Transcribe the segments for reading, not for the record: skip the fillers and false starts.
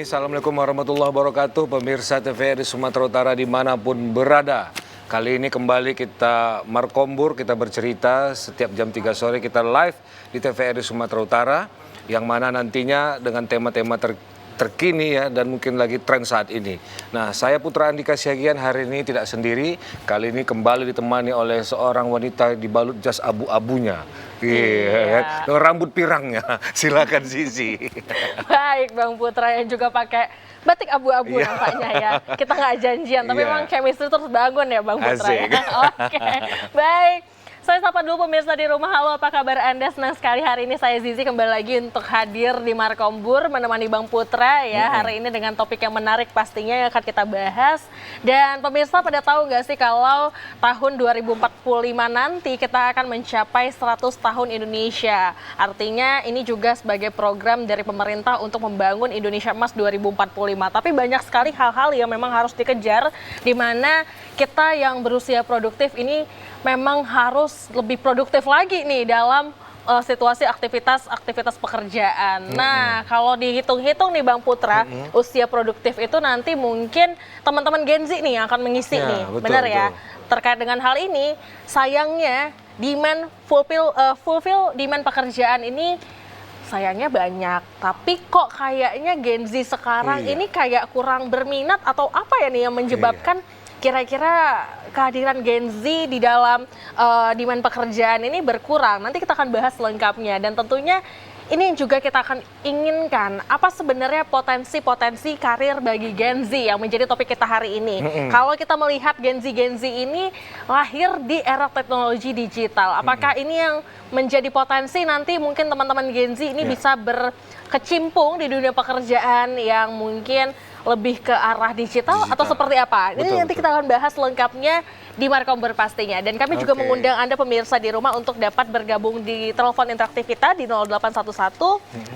Assalamualaikum warahmatullahi wabarakatuh. Pemirsa TVRI Sumatera Utara dimanapun berada. Kali ini kembali kita Markombur, kita bercerita setiap jam 3 sore kita live di TVRI Sumatera Utara. Yang mana nantinya dengan tema-tema terkini ya dan mungkin lagi tren saat ini. Nah, saya Putra Andika Siagian hari ini tidak sendiri. Kali ini kembali ditemani oleh seorang wanita dibalut jas abu-abunya. Iya, dengan rambut pirangnya. Silakan Zizi. Baik Bang Putra yang juga pakai batik abu-abu nampaknya ya. Kita nggak janjian, tapi memang chemistry terus bangun ya Bang Putra ya. Oke, baik. Saya sapa dulu pemirsa di rumah. Halo, apa kabar Anda? Senang sekali hari ini saya Zizi kembali lagi untuk hadir di Markombur menemani Bang Putra ya. Hari ini dengan topik yang menarik pastinya yang akan kita bahas. Dan pemirsa pada tahu nggak sih kalau tahun 2045 nanti kita akan mencapai 100 tahun Indonesia. Artinya ini juga sebagai program dari pemerintah untuk membangun Indonesia Emas 2045. Tapi banyak sekali hal-hal yang memang harus dikejar di mana kita yang berusia produktif ini memang harus lebih produktif lagi nih dalam situasi aktivitas pekerjaan. Nah, kalau dihitung-hitung nih Bang Putra, usia produktif itu nanti mungkin teman-teman Gen Z nih yang akan mengisi nih, benar ya? Terkait dengan hal ini, sayangnya demand fulfill demand pekerjaan ini sayangnya banyak, tapi kok kayaknya Gen Z sekarang ini kayak kurang berminat atau apa ya nih yang menyebabkan kira-kira kehadiran Gen Z di dalam demand pekerjaan ini berkurang. Nanti kita akan bahas lengkapnya dan tentunya ini yang juga kita akan inginkan apa sebenarnya potensi-potensi karir bagi Gen Z yang menjadi topik kita hari ini. Kalau kita melihat Gen Z ini lahir di era teknologi digital, apakah ini yang menjadi potensi nanti mungkin teman-teman Gen Z ini bisa berkecimpung di dunia pekerjaan yang mungkin lebih ke arah digital atau seperti apa? Ini nanti kita akan bahas lengkapnya di Markombur pastinya. Dan kami juga mengundang Anda pemirsa di rumah untuk dapat bergabung di telepon interaktif kita di 0811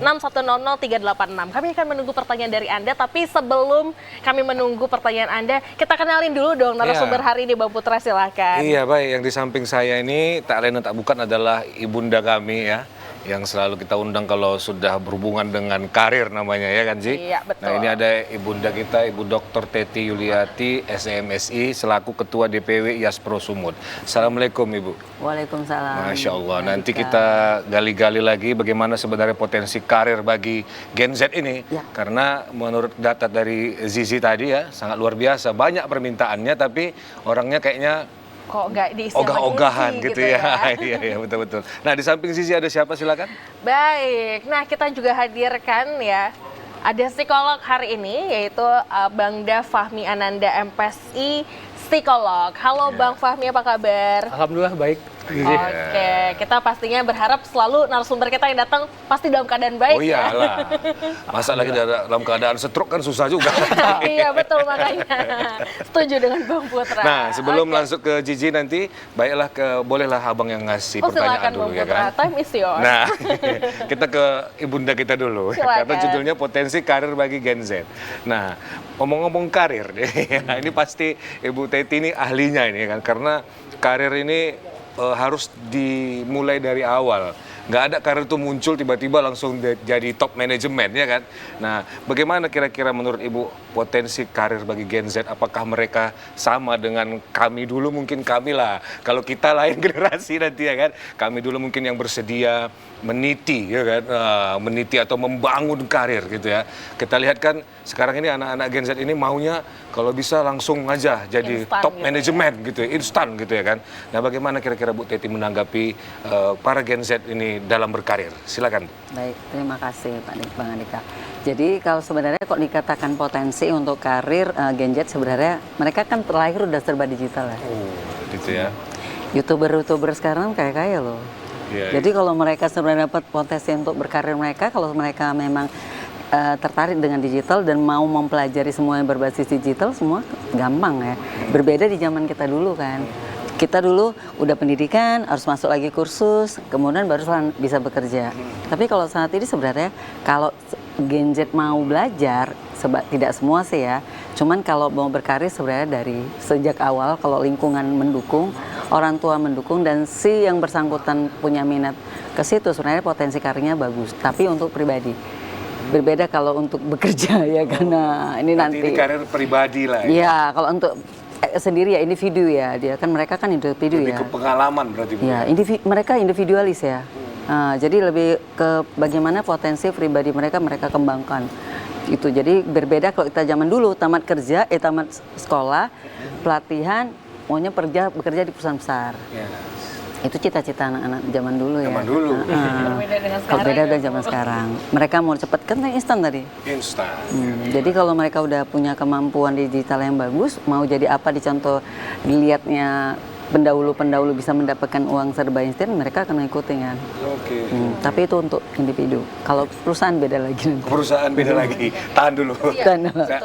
6100 386. Kami akan menunggu pertanyaan dari Anda, tapi sebelum kami menunggu pertanyaan Anda, kita kenalin dulu dong narasumber hari ini, Bang Putra, silakan. Iya, baik. Yang di samping saya ini tak lain dan tak bukan adalah ibunda kami ya, yang selalu kita undang kalau sudah berhubungan dengan karir namanya ya kan Ji? Iya, betul. Nah, ini ada ibunda kita, Ibu Dr. Teti Yuliati, SMSI, selaku Ketua DPW Yaspro Sumut. Assalamualaikum Ibu. Waalaikumsalam. Masya Allah, nanti kita gali-gali lagi bagaimana sebenarnya potensi karir bagi Gen Z ini. Karena menurut data dari Zizi tadi ya, sangat luar biasa. Banyak permintaannya tapi orangnya kayaknya kok nggak diisi ogah-ogahan gitu ya. Iya betul-betul. Nah, di samping Zizi ada siapa, silakan? Baik, nah kita juga hadirkan ya, ada psikolog hari ini yaitu Bangda Fahmi Ananda MPSI, psikolog. Halo Bang Fahmi, apa kabar? Alhamdulillah baik. Oke, kita pastinya berharap selalu narasumber kita yang datang pasti dalam keadaan baik. Oh iyalah, masa lagi dalam keadaan stroke kan susah juga. Iya betul, makanya setuju dengan Bang Putra. Nah, sebelum langsung ke Gigi nanti, baiklah bolehlah abang yang ngasih pertanyaan dulu ya kan. Time is yours. Nah, kita ke ibunda kita dulu, karena judulnya potensi karir bagi Gen Z. Nah, ngomong-ngomong karir, ini pasti Ibu Teti ini ahlinya ini kan, karena karir ini harus dimulai dari awal. Nggak ada karir itu muncul tiba-tiba langsung jadi top manajemen ya kan. Nah, bagaimana kira-kira menurut Ibu potensi karir bagi Gen Z? Apakah mereka sama dengan kami dulu? Mungkin kami lah. Kalau kita lain generasi nanti ya kan. Kami dulu mungkin yang bersedia meniti ya kan, meniti atau membangun karir gitu ya. Kita lihat kan sekarang ini anak-anak Gen Z ini maunya kalau bisa langsung aja jadi top manajemen gitu ya, instan gitu ya kan. Nah, bagaimana kira-kira Bu Teti menanggapi para Gen Z ini dalam berkarir? Silakan. Baik, terima kasih Bang Andika. Jadi kalau sebenarnya kok dikatakan potensi untuk karir Gen Z, sebenarnya mereka kan terlahir udah serba digital ya. Oh, gitu ya. YouTuber sekarang kaya-kaya loh. Jadi kalau mereka sebenarnya dapat potensi untuk berkarir mereka, kalau mereka memang tertarik dengan digital dan mau mempelajari semua yang berbasis digital, semua gampang ya. Berbeda di zaman kita dulu kan. Kita dulu udah pendidikan, harus masuk lagi kursus, kemudian baru bisa bekerja. Tapi kalau saat ini sebenarnya kalau Gen Z mau belajar, tidak semua sih ya, cuman kalau mau berkarir sebenarnya dari sejak awal, kalau lingkungan mendukung, orang tua mendukung, dan si yang bersangkutan punya minat ke situ, sebenarnya potensi karirnya bagus. Tapi untuk pribadi, Berbeda kalau untuk bekerja ya, karena ini nanti. Ini karir pribadi lah. Ya, kalau untuk sendiri ya individu ya, dia kan mereka kan individu Lebih ya. ke pengalaman berarti. Ya, mereka individualis ya. Nah, jadi lebih ke bagaimana potensi pribadi mereka kembangkan. Itu jadi berbeda kalau kita zaman dulu tamat kerja, tamat sekolah, pelatihan, maunya bekerja di perusahaan besar. Ya. Itu cita-cita anak-anak zaman dulu ya. Zaman dulu. Berbeda dengan Kalau sekarang. beda ya, dengan Bu. zaman sekarang. Mereka mau cepet kan instan tadi. Instan. Jadi kalau mereka udah punya kemampuan digital yang bagus, mau jadi apa dicontoh, dilihatnya pendahulu bisa mendapatkan uang serba instan, mereka akan mengikuti kan. Oke. Tapi itu untuk individu. Kalau perusahaan beda lagi nanti. Perusahaan beda lagi. Tahan dulu. Iya.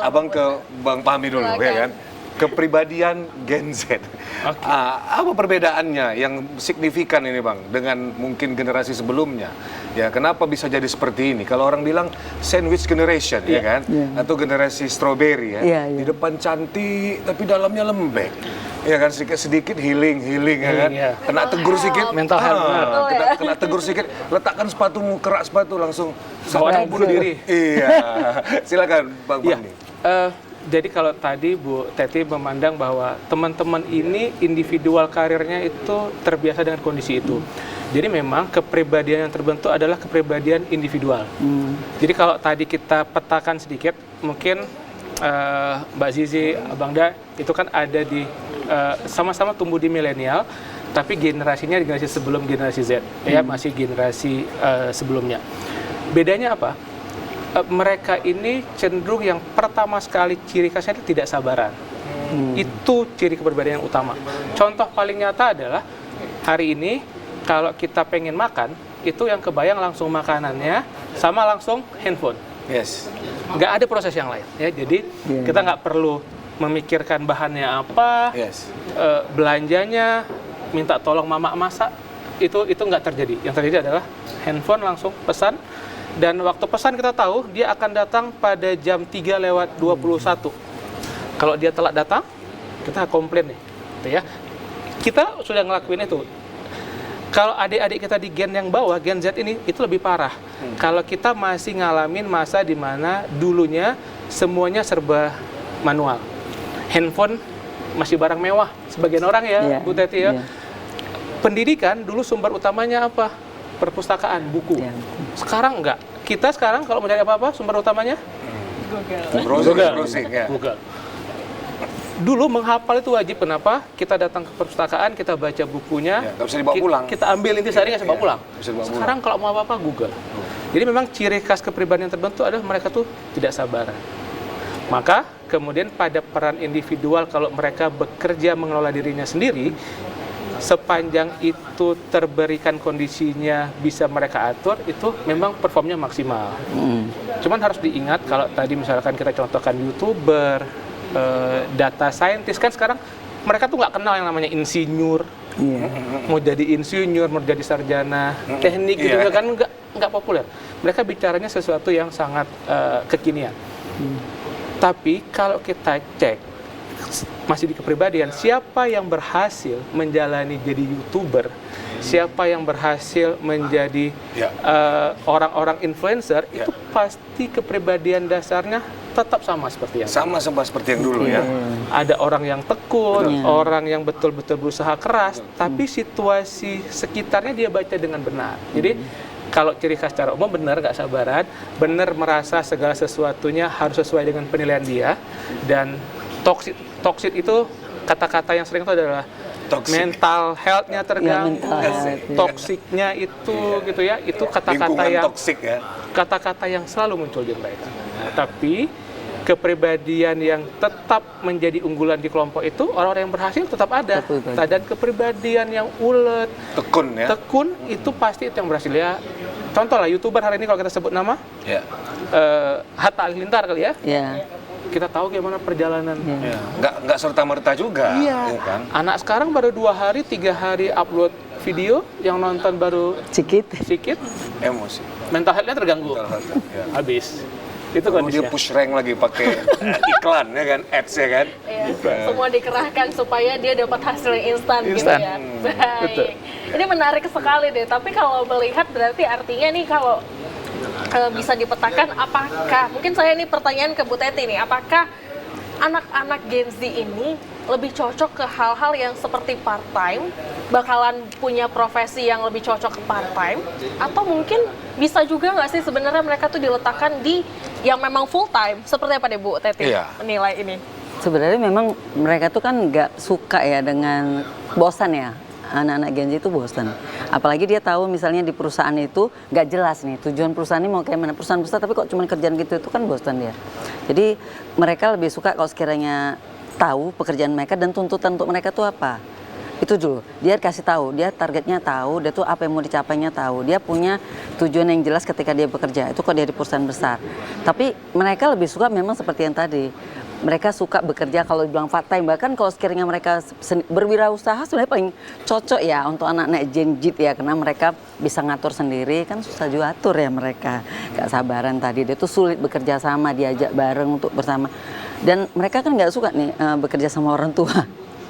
Abang ke Bang Fahmi dulu ya kan. Kepribadian Gen Z. Apa perbedaannya yang signifikan ini Bang dengan mungkin generasi sebelumnya? Ya, kenapa bisa jadi seperti ini? Kalau orang bilang sandwich generation ya kan, atau generasi strawberry ya. Di depan cantik tapi dalamnya lembek. Ya kan, sedikit healing ya kan. Kena tegur sedikit mental health. kena tegur sedikit, letakkan sepatumu, kerak sepatu langsung sampai bunuh diri. Iya. Silakan Bang Fahmi. Jadi kalau tadi Bu Teti memandang bahwa teman-teman ini individual karirnya itu terbiasa dengan kondisi itu. Jadi memang kepribadian yang terbentuk adalah kepribadian individual. Jadi kalau tadi kita petakan sedikit, mungkin Mbak Zizi, Abang Da, itu kan ada di sama-sama tumbuh di milenial, tapi generasinya generasi sebelum generasi Z, ya masih generasi sebelumnya. Bedanya apa? Mereka ini cenderung yang pertama sekali ciri khasnya itu tidak sabaran. Itu ciri kepribadian yang utama. Contoh paling nyata adalah hari ini kalau kita pengen makan, itu yang kebayang langsung makanannya sama langsung handphone. Yes. Nggak ada proses yang lain. Ya, jadi kita nggak perlu memikirkan bahannya apa, belanjanya, minta tolong mama masak, itu nggak terjadi. Yang terjadi adalah handphone langsung pesan. Dan waktu pesan kita tahu dia akan datang pada jam 3:21. Kalau dia telat datang, kita komplain nih, gitu ya. Kita sudah ngelakuin itu. Kalau adik-adik kita di gen yang bawah, gen Z ini, itu lebih parah. Kalau kita masih ngalamin masa di mana dulunya semuanya serba manual. Handphone masih barang mewah, sebagian orang ya, Bu Teti ya. Pendidikan dulu sumber utamanya apa? Perpustakaan, buku. Sekarang enggak. Kita sekarang kalau mencari apa-apa, sumber utamanya? Google. Dulu menghafal itu wajib. Kenapa? Kita datang ke perpustakaan, kita baca bukunya, nggak bisa dibawa pulang. Kita ambil intisari, nggak bisa bawa pulang. Sekarang kalau mau apa-apa, Google. Jadi memang ciri khas kepribadian yang terbentuk adalah mereka tuh tidak sabaran. Maka kemudian pada peran individual, kalau mereka bekerja mengelola dirinya sendiri, sepanjang itu terberikan kondisinya bisa mereka atur, itu memang performnya maksimal. Cuman harus diingat kalau tadi misalkan kita contohkan YouTuber, data scientist, kan sekarang mereka tuh nggak kenal yang namanya insinyur. Mau jadi insinyur, mau jadi sarjana teknik gitu kan nggak populer. Mereka bicaranya sesuatu yang sangat kekinian. Tapi kalau kita cek masih di kepribadian, siapa yang berhasil menjalani jadi YouTuber, siapa yang berhasil menjadi orang-orang influencer, itu pasti kepribadian dasarnya tetap sama seperti yang seperti yang dulu ya. Ada orang yang tekun, orang yang betul-betul berusaha keras, tapi situasi sekitarnya dia baca dengan benar. Jadi kalau ciri khas secara umum benar nggak sabaran, benar merasa segala sesuatunya harus sesuai dengan penilaian dia, dan toxic itu kata-kata yang sering itu adalah mental health-nya terganggu, toksiknya itu gitu ya, itu kata-kata yang toksik ya. Kata-kata yang selalu muncul di mereka. Tapi kepribadian yang tetap menjadi unggulan di kelompok itu, orang-orang yang berhasil tetap ada. Dan kepribadian yang ulet, tekun itu pasti itu yang berhasil ya. Contoh lah YouTuber hari ini kalau kita sebut nama, Hatta Halilintar kali ya. Kita tahu gimana perjalanannya. Nggak serta-merta juga. Iya. Ya kan? Anak sekarang baru 2 hari, 3 hari upload video, yang nonton baru sedikit. Emosi. Mental health-nya terganggu. Habis. Itu kondisinya. Dia push rank lagi pakai iklan ya kan, ads ya kan. Semua dikerahkan supaya dia dapat hasil yang instan gitu ya. Baik. Ini menarik sekali deh. Tapi kalau melihat berarti artinya nih kalau bisa dipetakan, apakah, mungkin saya ini pertanyaan ke Bu Teti nih, apakah anak-anak Gen Z ini lebih cocok ke hal-hal yang seperti part-time, bakalan punya profesi yang lebih cocok ke part-time, atau mungkin bisa juga nggak sih sebenarnya mereka tuh diletakkan di yang memang full-time? Seperti apa deh Bu Teti menilai ini? Sebenarnya memang mereka tuh kan nggak suka ya dengan bosan ya. Anak-anak Gen Z itu bosan. Apalagi dia tahu misalnya di perusahaan itu nggak jelas nih tujuan perusahaan ini mau kayak mana. Perusahaan besar tapi kok cuma kerjaan gitu itu kan bosan dia. Jadi mereka lebih suka kalau sekiranya tahu pekerjaan mereka dan tuntutan untuk mereka tuh apa. Itu dulu. Dia kasih tahu, dia targetnya tahu, dia tuh apa yang mau dicapainya tahu. Dia punya tujuan yang jelas ketika dia bekerja. Itu kalau dia di perusahaan besar. Tapi mereka lebih suka memang seperti yang tadi. Mereka suka bekerja kalau dibilang part time, bahkan kalau sekiranya mereka berwirausaha sebenarnya paling cocok ya untuk anak-anak Gen Z ya, karena mereka bisa ngatur sendiri, kan susah juga atur ya mereka, gak sabaran tadi, dia tuh sulit bekerja sama, diajak bareng untuk bersama, dan mereka kan nggak suka nih bekerja sama orang tua.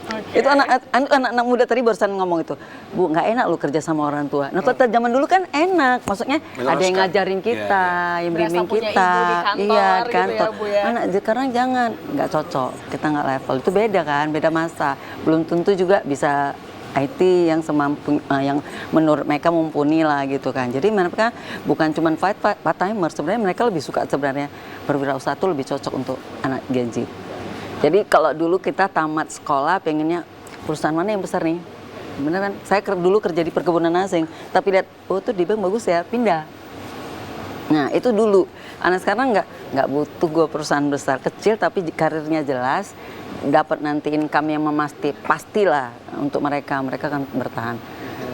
Okay. Itu anak-anak muda tadi barusan ngomong itu, Bu, nggak enak lu kerja sama orang tua. Nah, kalau zaman dulu kan enak, maksudnya ada yang ngajarin kita, yang bimbing kita, iya kantor. Gitu ya, Bu, ya. Anak sekarang jangan, nggak cocok, kita nggak level. Itu beda kan, beda masa. Belum tentu juga bisa IT yang semampu, yang menurut mereka mumpuni lah gitu kan. Jadi mereka bukan cuma part timer, sebenarnya mereka lebih suka sebenarnya berwirausaha itu lebih cocok untuk anak Gen Z. Jadi kalau dulu kita tamat sekolah pengennya perusahaan mana yang besar nih, beneran. Saya dulu kerja di perkebunan asing, tapi lihat, oh tuh di bank bagus ya, pindah. Nah itu dulu. Anak sekarang nggak butuh gue perusahaan besar, kecil tapi karirnya jelas, dapat nanti income yang pastilah untuk mereka kan bertahan.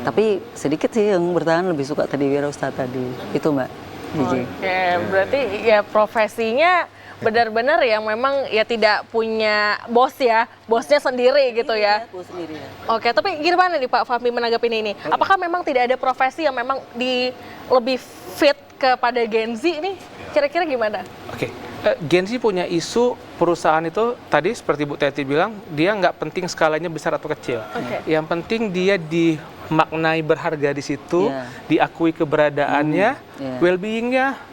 Tapi sedikit sih yang bertahan lebih suka tadi wirausaha tadi, itu Mbak Gigi. Oke, berarti ya profesinya benar-benar yang memang ya tidak punya bos ya, bosnya sendiri gitu ya. Bos sendiri ya. Oke, tapi gimana nih Pak Fahmi menanggapi ini? Apakah memang tidak ada profesi yang memang lebih fit kepada Gen Z nih? Kira-kira gimana? Oke, Gen Z punya isu perusahaan itu tadi seperti Bu Teti bilang, dia nggak penting skalanya besar atau kecil. Yang penting dia dimaknai berharga di situ, diakui keberadaannya, well-being-nya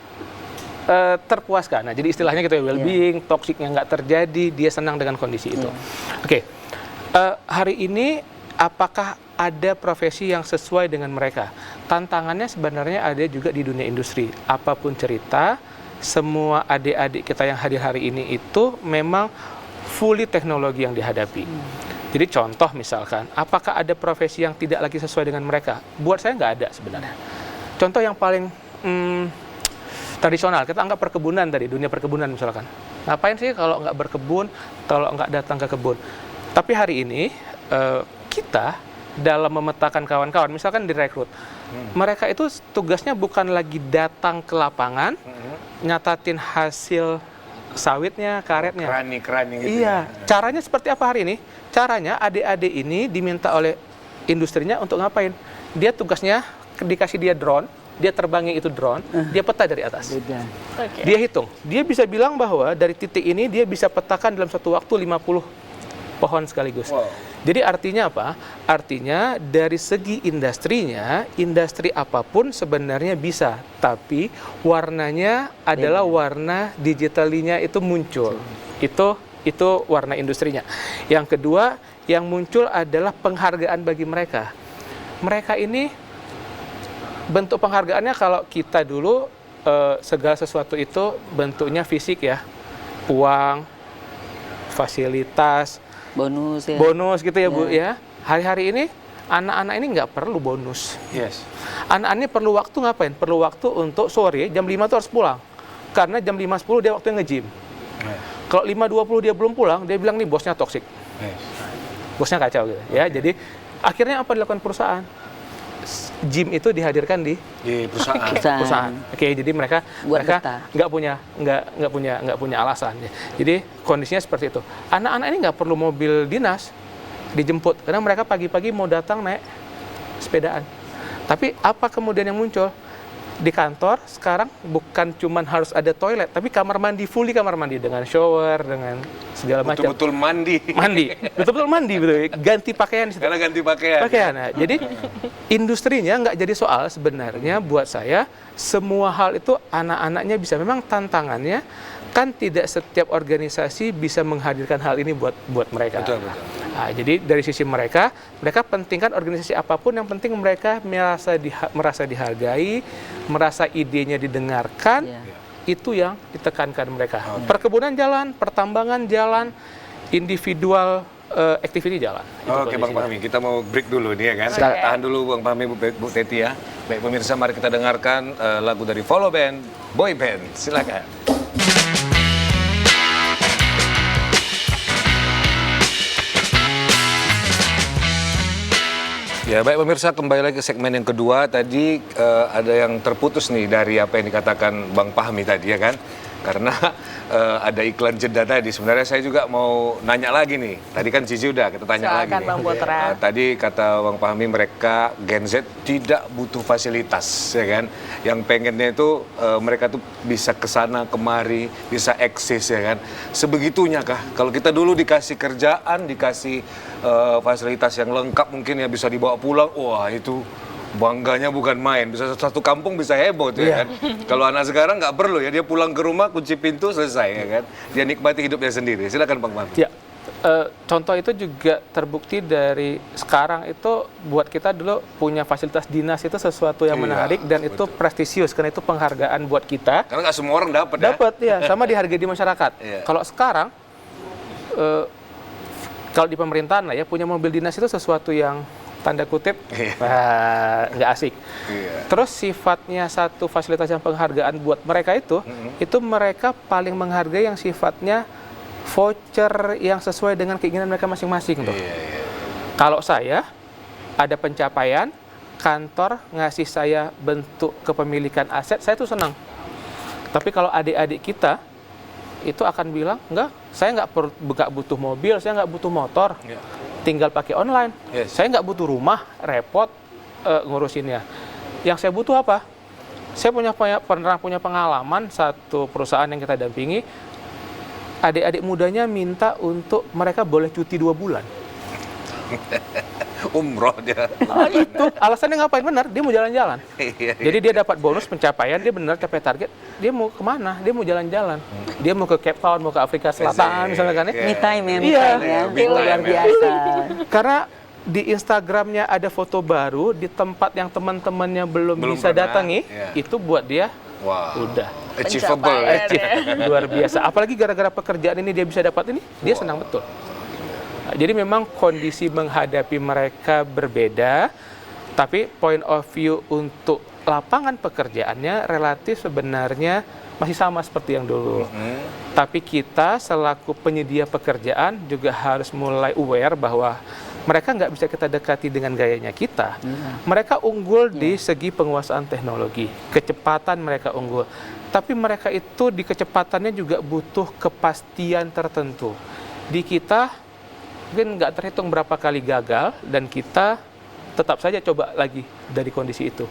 terpuaskan. Nah, jadi istilahnya gitu ya, well-being, toksiknya nggak terjadi, dia senang dengan kondisi itu. Oke, hari ini apakah ada profesi yang sesuai dengan mereka? Tantangannya sebenarnya ada juga di dunia industri. Apapun cerita, semua adik-adik kita yang hadir hari ini itu memang fully teknologi yang dihadapi. Jadi contoh misalkan, apakah ada profesi yang tidak lagi sesuai dengan mereka? Buat saya nggak ada sebenarnya. Contoh yang paling tradisional, kita anggap perkebunan tadi, dunia perkebunan misalkan. Ngapain sih kalau nggak berkebun, kalau nggak datang ke kebun? Tapi hari ini kita dalam memetakan kawan-kawan, misalkan direkrut, mereka itu tugasnya bukan lagi datang ke lapangan, nyatatin hasil sawitnya, karetnya. Kerani gitu. Iya, caranya seperti apa hari ini? Caranya adik-adik ini diminta oleh industrinya untuk ngapain? Dia tugasnya dikasih dia drone, dia terbangin itu drone, dia peta dari atas. Okay. Dia hitung. Dia bisa bilang bahwa dari titik ini dia bisa petakan dalam satu waktu 50 pohon sekaligus. Wow. Jadi artinya apa? Artinya dari segi industrinya, industri apapun sebenarnya bisa, tapi warnanya adalah warna digitalinya itu muncul. Itu warna industrinya. Yang kedua, yang muncul adalah penghargaan bagi mereka. Mereka ini bentuk penghargaannya kalau kita dulu segala sesuatu itu bentuknya fisik ya, uang, fasilitas, bonus gitu ya Bu ya. Hari-hari ini anak-anak ini nggak perlu bonus. Yes. Anak-anak ini perlu waktu ngapain? Perlu waktu untuk sore jam 5 tuh harus pulang, karena jam 5.10 dia waktunya nge-gym. Kalau 5.20 dia belum pulang, dia bilang nih bosnya toksik, bosnya kacau gitu ya. Jadi akhirnya apa dilakukan perusahaan? Gym itu dihadirkan di perusahaan. Oke, jadi mereka nggak punya alasan. Jadi kondisinya seperti itu. Anak-anak ini nggak perlu mobil dinas dijemput, karena mereka pagi-pagi mau datang naik sepedaan. Tapi apa kemudian yang muncul? di kantor sekarang bukan cuman harus ada toilet, tapi kamar mandi, fully kamar mandi dengan shower, dengan segala macam. Betul-betul mandi. Betul-betul mandi, betul. Ganti pakaian di situ. Karena ganti pakaian. Nah, jadi industrinya nggak jadi soal sebenarnya buat saya. Semua hal itu anak-anaknya bisa. Memang tantangannya kan tidak setiap organisasi bisa menghadirkan hal ini buat mereka. Betul. Nah, jadi dari sisi mereka pentingkan organisasi apapun, yang penting mereka merasa dihargai, merasa idenya didengarkan, itu yang ditekankan mereka. Perkebunan jalan, pertambangan jalan, individual activity jalan. Oke Bang Fahmi, kita mau break dulu nih ya kan. Tahan dulu Bang Fahmi, Bu Teti ya. Baik pemirsa, mari kita dengarkan lagu dari Follow Band, Boy Band. Silakan. Ya baik pemirsa, kembali lagi ke segmen yang kedua. Tadi ada yang terputus nih dari apa yang dikatakan Bang Fahmi tadi ya kan. Karena ada iklan jeda tadi. Sebenarnya saya juga mau nanya lagi nih. Tadi kan Cici udah, kita tanya lagi nih. Bang Putra. Tadi kata Bang Fahmi mereka Gen Z tidak butuh fasilitas ya kan. Yang pengennya itu mereka tuh bisa kesana kemari, bisa eksis ya kan. Sebegitunya kah? Kalau kita dulu dikasih kerjaan, dikasih fasilitas yang lengkap mungkin ya bisa dibawa pulang, wah itu bangganya bukan main. Bisa satu kampung bisa heboh tuh ya kan. Kalau anak sekarang nggak perlu ya, dia pulang ke rumah kunci pintu selesai ya kan. Dia nikmati hidupnya sendiri. Silakan Bang Fahmi. Ya, contoh itu juga terbukti dari sekarang itu buat kita dulu punya fasilitas dinas itu sesuatu yang menarik dan itu prestisius karena itu penghargaan buat kita. Karena nggak semua orang dapat ya. Dapat ya, sama dihargai di masyarakat. Kalau sekarang kalau di pemerintahan lah ya, punya mobil dinas itu sesuatu yang tanda kutip nggak asik. Terus sifatnya satu fasilitas yang penghargaan buat mereka itu mereka paling menghargai yang sifatnya voucher yang sesuai dengan keinginan mereka masing-masing tuh. Kalau saya ada pencapaian, kantor ngasih saya bentuk kepemilikan aset, saya tuh senang. Tapi kalau adik-adik kita itu akan bilang, enggak, saya nggak butuh mobil, saya nggak butuh motor. Tinggal pakai online. Saya nggak butuh rumah, repot ngurusinnya. Yang saya butuh apa? Saya pernah punya pengalaman satu perusahaan yang kita dampingi, adik-adik mudanya minta untuk mereka boleh cuti 2 bulan. Umroh dia. Itu alasannya ngapain? Benar, dia mau jalan-jalan. Jadi dia dapat bonus pencapaian, dia benar capai target, dia mau kemana? Dia mau jalan-jalan. Dia mau ke Cape Town, mau ke Afrika Selatan misalnya kan ya. Me time ya, luar biasa. Karena di Instagramnya ada foto baru di tempat yang teman-temannya belum bisa pernah, datangi, itu buat dia udah achievable. Luar biasa. Apalagi gara-gara pekerjaan ini dia bisa dapat ini, dia senang betul. Jadi memang kondisi menghadapi mereka berbeda, tapi point of view untuk lapangan pekerjaannya relatif sebenarnya masih sama seperti yang dulu. Tapi kita selaku penyedia pekerjaan juga harus mulai aware bahwa mereka nggak bisa kita dekati dengan gayanya kita. Mereka unggul di segi penguasaan teknologi, kecepatan mereka unggul. Tapi mereka itu di kecepatannya juga butuh kepastian tertentu. Di kita mungkin nggak terhitung berapa kali gagal dan kita tetap saja coba lagi dari kondisi itu.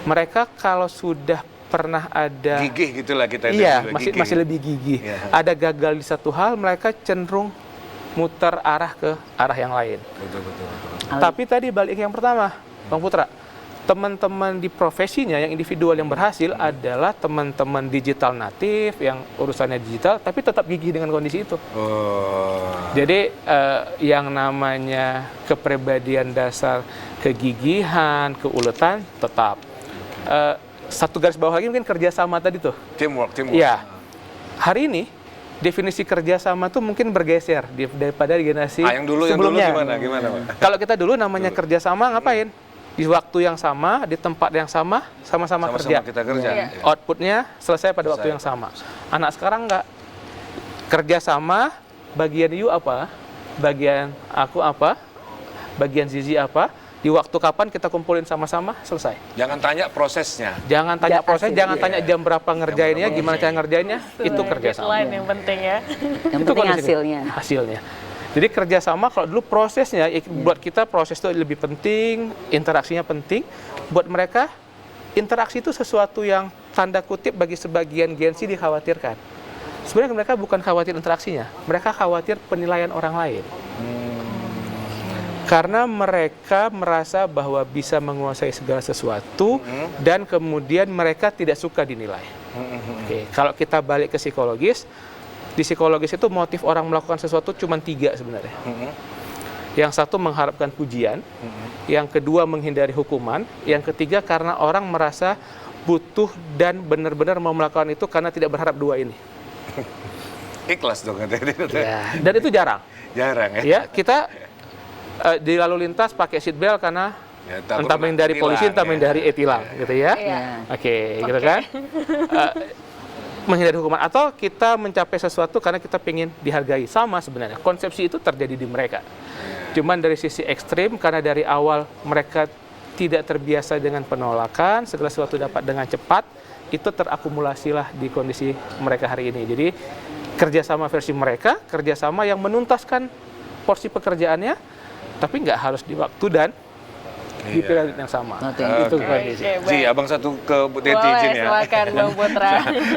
Mereka kalau sudah pernah ada gigih gitulah kita. Masih lebih gigih. Ada gagal di satu hal, mereka cenderung muter arah ke arah yang lain. Betul. Tapi tadi balik yang pertama, Bang Putra, teman-teman di profesinya yang individual yang berhasil adalah teman-teman digital natif yang urusannya digital, tapi tetap gigih dengan kondisi itu. Jadi yang namanya kepribadian dasar, kegigihan, keuletan tetap. Satu garis bawah lagi mungkin kerjasama tadi tuh. Teamwork. Iya. Hari ini definisi kerjasama tuh mungkin bergeser daripada generasi yang dulu sebelumnya. Gimana Pak? Kalau kita dulu namanya kerjasama ngapain? Di waktu yang sama, di tempat yang sama, sama-sama kerja. Kita kerja. Outputnya selesai pada waktu yang sama. Anak sekarang nggak. Kerjasama, bagian you apa, bagian aku apa, bagian Zizi apa, di waktu kapan kita kumpulin sama-sama, selesai. Jangan tanya prosesnya. Jangan tanya proses, jangan tanya jam berapa ngerjainnya, gimana cara ngerjainnya, itu kerjasama. Yang penting ya. Yang penting Hasilnya. Jadi kerjasama kalau dulu prosesnya, buat kita proses itu lebih penting, interaksinya penting. Buat mereka interaksi itu sesuatu yang tanda kutip bagi sebagian Gen Z dikhawatirkan. Sebenarnya mereka bukan khawatir interaksinya, mereka khawatir penilaian orang lain. Karena mereka merasa bahwa bisa menguasai segala sesuatu dan kemudian mereka tidak suka dinilai. Oke, kalau kita balik ke psikologis, di psikologis itu motif orang melakukan sesuatu cuma 3 sebenarnya. Yang satu mengharapkan pujian, yang kedua menghindari hukuman, yang ketiga karena orang merasa butuh dan benar-benar mau melakukan itu karena tidak berharap 2 ini. Ikhlas dong. Ya, dan itu jarang. Jarang ya. Ya, kita di lalu lintas pakai seat belt karena entah menghindari polisi, entah menghindari tilang, gitu ya. Oke, gitu kan. Menghindari hukuman atau kita mencapai sesuatu karena kita ingin dihargai. Sama sebenarnya, konsepsi itu terjadi di mereka. Cuman dari sisi ekstrim, karena dari awal mereka tidak terbiasa dengan penolakan, segala sesuatu dapat dengan cepat, itu terakumulasilah di kondisi mereka hari ini. Jadi kerjasama versi mereka, kerjasama yang menuntaskan porsi pekerjaannya, tapi nggak harus di waktu dan di periode yang sama. Itu kondisi. Ji, abang satu ke Bu Teti izin ya. Silakan Bang Putra.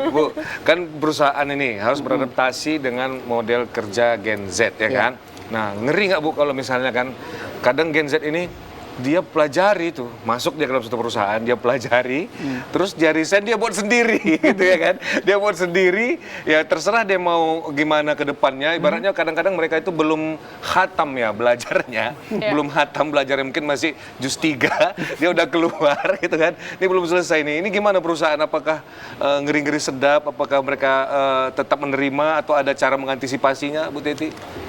Bu, kan perusahaan ini harus beradaptasi dengan model kerja Gen Z ya kan. Nah, ngeri nggak Bu kalau misalnya kan kadang Gen Z ini dia pelajari tuh, masuk dia ke dalam satu perusahaan, dia pelajari, terus dia resign, dia buat sendiri gitu ya kan. Dia buat sendiri, ya terserah dia mau gimana ke depannya. Ibaratnya kadang-kadang mereka itu belum khatam ya belajarnya, belum khatam belajarnya, mungkin masih juz 3, dia udah keluar gitu kan. Ini belum selesai nih. Ini gimana perusahaan, apakah ngeri-ngeri sedap, apakah mereka tetap menerima atau ada cara mengantisipasinya, Bu Teti?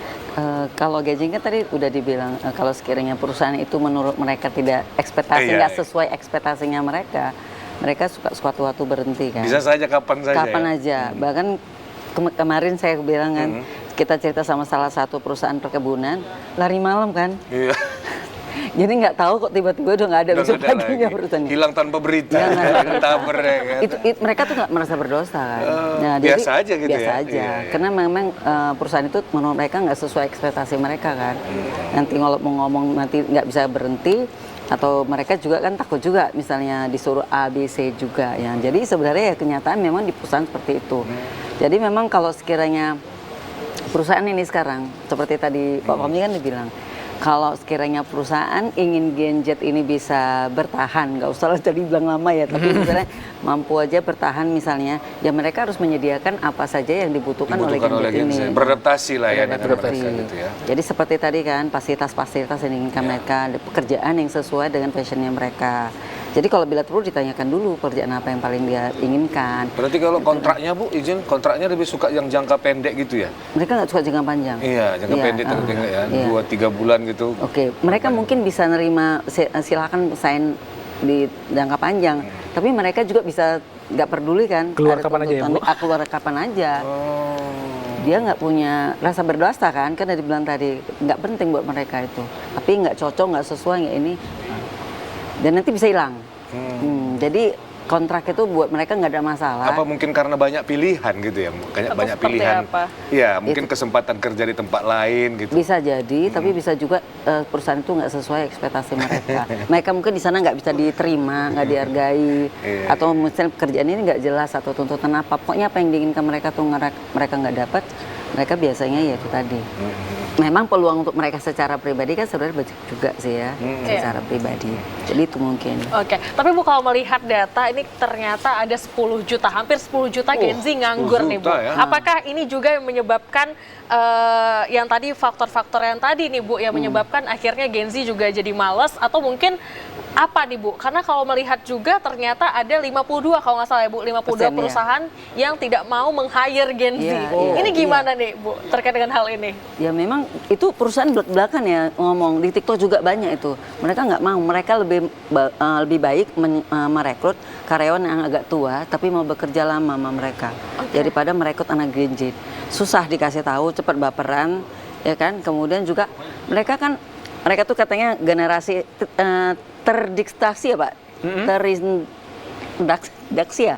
Kalau gaji kan tadi udah dibilang, kalau sekiranya perusahaan itu menurut mereka tidak nggak sesuai ekspektasinya mereka suka suatu waktu berhenti kan. Bisa saja kapan saja. Kapan aja. Bahkan kemarin saya bilang kan, kita cerita sama salah satu perusahaan perkebunan, lari malam kan. Iya. Jadi nggak tahu kok tiba-tiba udah nggak ada besok paginya perusahaannya. Hilang tanpa berita. Taber ya kan. Mereka tuh nggak merasa berdosa kan. Nah, biasa aja gitu biasa ya. aja. Karena memang perusahaan itu menurut mereka nggak sesuai ekspektasi mereka kan. Nanti kalau mau ngomong nanti nggak bisa berhenti, atau mereka juga kan takut juga misalnya disuruh A, B, C juga ya. Jadi sebenarnya ya kenyataan memang di perusahaan seperti itu. Jadi memang kalau sekiranya perusahaan ini sekarang seperti tadi Pak Fahmi kan dibilang, kalau sekiranya perusahaan ingin Gen Z ini bisa bertahan, nggak usah lah tadi bilang lama ya, tapi misalnya mampu aja bertahan misalnya, ya mereka harus menyediakan apa saja yang dibutuhkan oleh Gen Z ini. Beradaptasi lah ya. Gitu ya. Jadi seperti tadi kan, fasilitas-fasilitas yang diinginkan mereka, pekerjaan yang sesuai dengan passionnya mereka. Jadi kalau bila perlu ditanyakan dulu pekerjaan apa yang paling dia inginkan. Berarti kalau kontraknya Bu, izin kontraknya lebih suka yang jangka pendek gitu ya? Mereka nggak suka jangka panjang. Iya, jangka pendek ya, 2-3 bulan gitu. Oke, mereka mungkin bisa nerima, silakan sign di jangka panjang. Tapi mereka juga bisa nggak peduli kan. Keluar kapan aja ya Bu? Keluar kapan aja. Dia nggak punya rasa berdosa kan dari bilang tadi, nggak penting buat mereka itu. Tapi nggak cocok, nggak sesuai ya ini. Dan nanti bisa hilang. Jadi kontrak itu buat mereka nggak ada masalah. Apa mungkin karena banyak pilihan gitu ya? Banyak pilihan. Iya, mungkin kesempatan kerja di tempat lain gitu. Bisa jadi, tapi bisa juga perusahaan itu nggak sesuai ekspektasi mereka. Mereka mungkin di sana nggak bisa diterima, nggak dihargai, atau misalnya pekerjaan ini nggak jelas atau tuntutan apa. Pokoknya apa yang diinginkan mereka tuh mereka nggak dapat. Mereka biasanya ya itu tadi. Memang peluang untuk mereka secara pribadi kan sebenarnya banyak juga sih ya, secara pribadi. Jadi itu mungkin. Oke, tapi Bu kalau melihat data ini ternyata ada 10 juta, hampir 10 juta Gen Z nganggur nih Bu. Ya? Apakah ini juga yang menyebabkan yang tadi faktor-faktor yang tadi nih Bu yang menyebabkan akhirnya Gen Z juga jadi malas, atau mungkin apa nih Bu? Karena kalau melihat juga ternyata ada 52 kalau nggak salah ya Bu, 52 perusahaan yang tidak mau meng-hire Gen Z. Ini gimana nih Bu terkait dengan hal ini? Ya memang itu perusahaan belak-belakan ya ngomong, di TikTok juga banyak itu. Mereka nggak mau, mereka lebih baik merekrut karyawan yang agak tua tapi mau bekerja lama sama mereka daripada merekrut anak Gen Z. Susah dikasih tahu, cepat baperan, ya kan? Kemudian juga mereka tuh katanya generasi terdistraksi ya Pak, terdistraksi ya,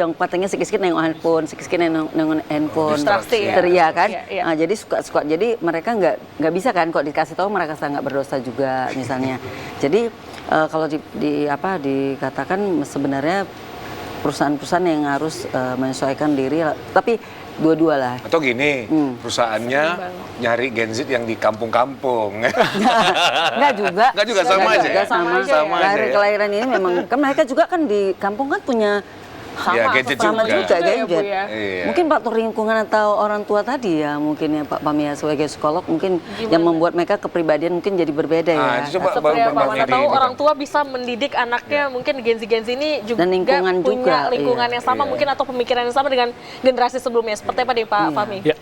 yang katanya sikit-sikit nengok handphone, distraksi ya kan. Nah, jadi suka, jadi mereka nggak bisa kan kok dikasih tahu mereka nggak berdosa juga misalnya. Jadi Kalau dikatakan sebenarnya perusahaan-perusahaan yang harus menyesuaikan diri, tapi dua-dua lah. Atau gini, perusahaannya nyari Gen Z yang di kampung-kampung. Enggak juga. Enggak juga, sama aja ya? Sama Sama aja ya? Kelahiran ini memang kan mereka juga kan di kampung kan punya Ya, gadget sama juga. juga Ya, Bu, gadget. ya. Iya. Mungkin faktor lingkungan atau orang tua tadi ya, mungkin ya Pak Pamia sebagai psikolog mungkin yang membuat mereka kepribadian mungkin jadi berbeda ya. Itu coba Seperti apa Bang mana Edi tahu ini, orang Bang. tua bisa mendidik anaknya mungkin Gen Z ini juga Dan lingkungan punya juga, lingkungan iya. yang sama mungkin atau pemikiran yang sama dengan generasi sebelumnya. Seperti apa nih Pak Fahmi? Ya,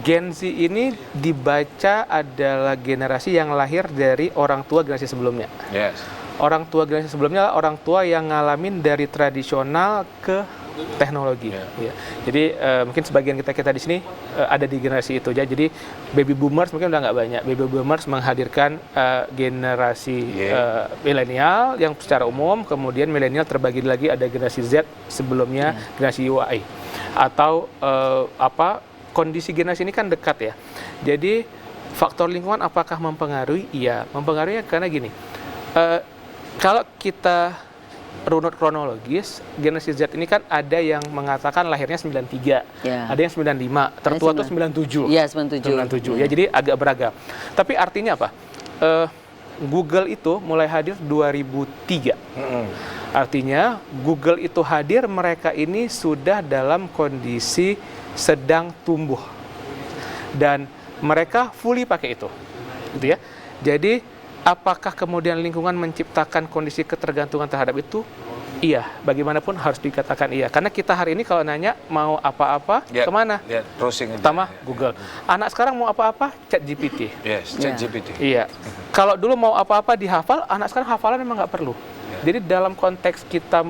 Gen Z ini dibaca adalah generasi yang lahir dari orang tua generasi sebelumnya. Yes. Orang tua generasi sebelumnya adalah orang tua yang ngalamin dari tradisional ke teknologi. Ya. Jadi mungkin sebagian kita di sini ada di generasi itu ya. Jadi baby boomers mungkin udah nggak banyak. Baby boomers menghadirkan generasi milenial yang secara umum, kemudian milenial terbagi lagi ada generasi Z sebelumnya generasi Y atau kondisi generasi ini kan dekat ya. Jadi faktor lingkungan apakah mempengaruhi? Iya, mempengaruhi karena gini. Kalau kita runut kronologis, generasi Z ini kan ada yang mengatakan lahirnya 93, Ya. ada yang 95, tertua tuh 97. Iya, 97. 97. Ya, jadi agak beragam. Tapi artinya apa? Google itu mulai hadir 2003. Artinya Google itu hadir, mereka ini sudah dalam kondisi sedang tumbuh. Dan mereka fully pakai itu. Gitu ya. Jadi apakah kemudian lingkungan menciptakan kondisi ketergantungan terhadap itu? Iya, bagaimanapun harus dikatakan iya. Karena kita hari ini kalau nanya mau apa-apa, kemana? Browsing aja. Pertama, Google. Anak sekarang mau apa-apa, ChatGPT. Yes, ChatGPT. Iya. Kalau dulu mau apa-apa dihafal, anak sekarang hafalan memang nggak perlu. Jadi dalam konteks kita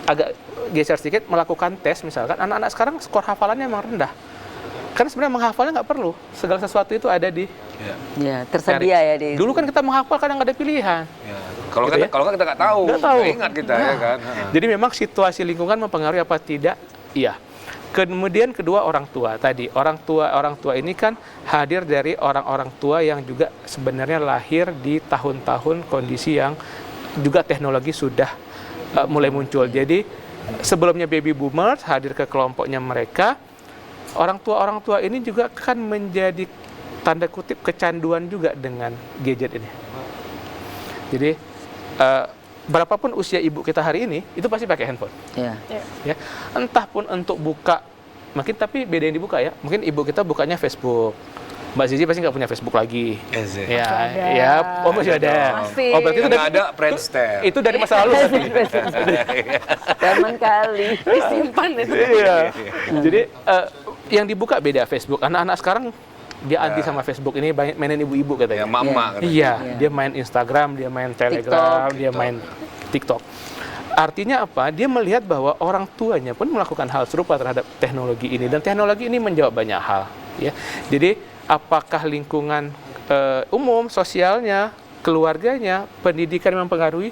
agak geser sedikit, melakukan tes misalkan, anak-anak sekarang skor hafalannya memang rendah. Karena sebenarnya menghafalnya nggak perlu. Segala sesuatu itu ada di Ya, tersedia ya di. Dulu kan kita menghafal kadang nggak ada pilihan. Ya. Kalau Gitu kan, ya? kalau kan kita nggak tahu, Nggak tahu. nggak ingat kita ya kan. Jadi memang situasi lingkungan mempengaruhi apa tidak? Iya. Kemudian kedua orang tua tadi. Orang tua ini kan hadir dari orang-orang tua yang juga sebenarnya lahir di tahun-tahun kondisi yang juga teknologi sudah mulai muncul. Jadi sebelumnya baby boomers hadir ke kelompoknya mereka, orang tua ini juga kan menjadi tanda kutip kecanduan juga dengan gadget ini. Jadi berapapun usia ibu kita hari ini, itu pasti pakai handphone. Ya. Ya, entah pun untuk buka, mungkin tapi beda yang dibuka ya. Mungkin ibu kita bukanya Facebook. Mbak Zizi pasti nggak punya Facebook lagi. Ya, masih ada. Masih. Oh, berarti itu Nggak ada Friendster. itu dari masa lalu. Zaman kali. Disimpan itu. Iya. Jadi yang dibuka beda Facebook. Anak-anak sekarang dia anti sama Facebook, ini banyak mainin ibu-ibu katanya. Ya, mama. katanya. Iya, dia main Instagram, dia main Telegram, dia main TikTok. Artinya apa? Dia melihat bahwa orang tuanya pun melakukan hal serupa terhadap teknologi ini, dan teknologi ini menjawab banyak hal. Ya, jadi apakah lingkungan umum, sosialnya, keluarganya, pendidikan yang mempengaruhi?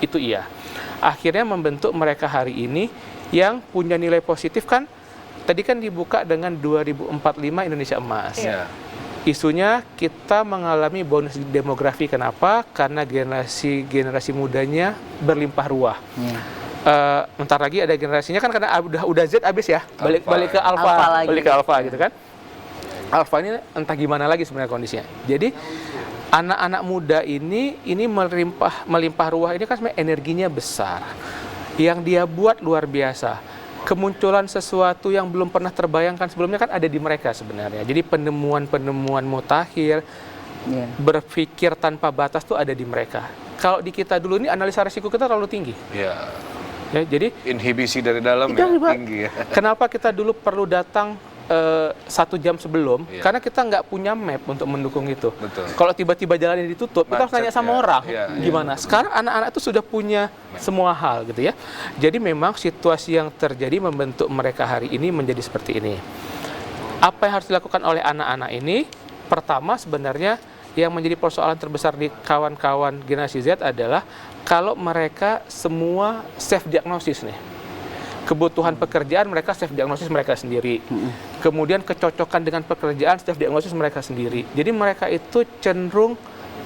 Itu iya. Akhirnya membentuk mereka hari ini yang punya nilai positif kan. Tadi kan dibuka dengan 2045 Indonesia Emas. Ya. Isunya kita mengalami bonus demografi. Kenapa? Karena generasi mudanya berlimpah ruah. Bentar lagi ada generasinya kan karena udah Z habis ya. Balik ke alfa, balik ke alfa gitu kan. Alfa ini entah gimana lagi sebenarnya kondisinya. Jadi anak-anak muda ini melimpah ruah ini kan sebenarnya energinya besar. Yang dia buat luar biasa. Kemunculan sesuatu yang belum pernah terbayangkan sebelumnya kan ada di mereka sebenarnya. Jadi penemuan-penemuan mutakhir, berpikir tanpa batas tuh ada di mereka. Kalau di kita dulu ini analisa risiko kita terlalu tinggi. Ya. Ya, jadi Inhibisi dari dalam ya, tinggi ya. Kenapa kita dulu perlu datang 1 jam sebelum? Karena kita nggak punya map untuk mendukung itu. Betul. Kalau tiba-tiba jalannya ditutup, kita harus Macet, tanya sama ya. orang Ya. gimana. Sekarang anak-anak itu sudah punya semua hal gitu ya. Jadi memang situasi yang terjadi membentuk mereka hari ini menjadi seperti ini. Apa yang harus dilakukan oleh anak-anak ini? Pertama sebenarnya yang menjadi persoalan terbesar di kawan-kawan generasi Z adalah kalau mereka semua self diagnosis nih. Kebutuhan pekerjaan mereka self diagnosis mereka sendiri. Kemudian kecocokan dengan pekerjaan self diagnosis mereka sendiri. Jadi mereka itu cenderung